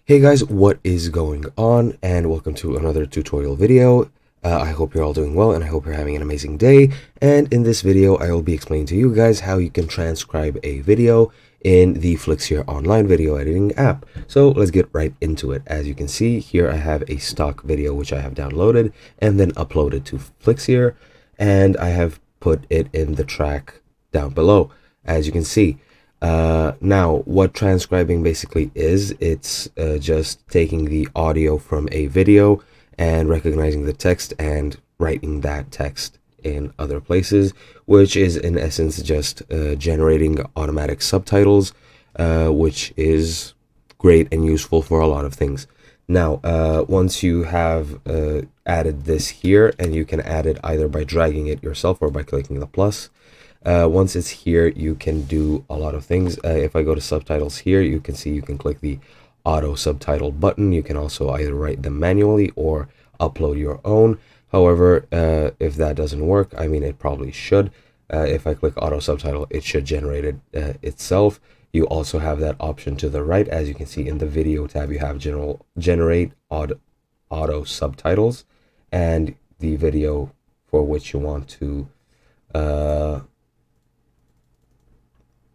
Hey guys, what is going on? And welcome to another tutorial video. I hope you're all doing well and I hope you're having an amazing day. And in this video, I will be explaining to you guys how you can transcribe a video in the Flixier online video editing app. So let's get right into it. As you can see here, I have a stock video which I have downloaded and then uploaded to Flixier, and I have put it in the track down below, as you can see. Now, what transcribing basically is, it's just taking the audio from a video and recognizing the text and writing that text in other places, which is in essence just generating automatic subtitles, which is great and useful for a lot of things. Now, once you have added this here, and you can add it either by dragging it yourself or by clicking the plus. Once it's here, you can do a lot of things. If I go to subtitles here, you can see you can click the auto subtitle button. You can also either write them manually or upload your own. However, if that doesn't work, I mean, it probably should. If I click auto subtitle, it should generate it itself. You also have that option to the right. As you can see in the video tab, you have generate auto subtitles and the video for which you want to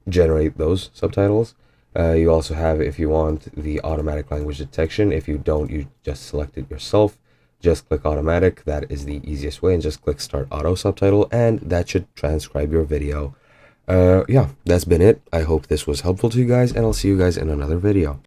generate those subtitles. You also have, if you want, the automatic language detection. If you don't, you just select it yourself. Just click automatic. That is the easiest way, and just click start auto subtitle, and that should transcribe your video. Yeah, that's been it. I hope this was helpful to you guys, and I'll see you guys in another video.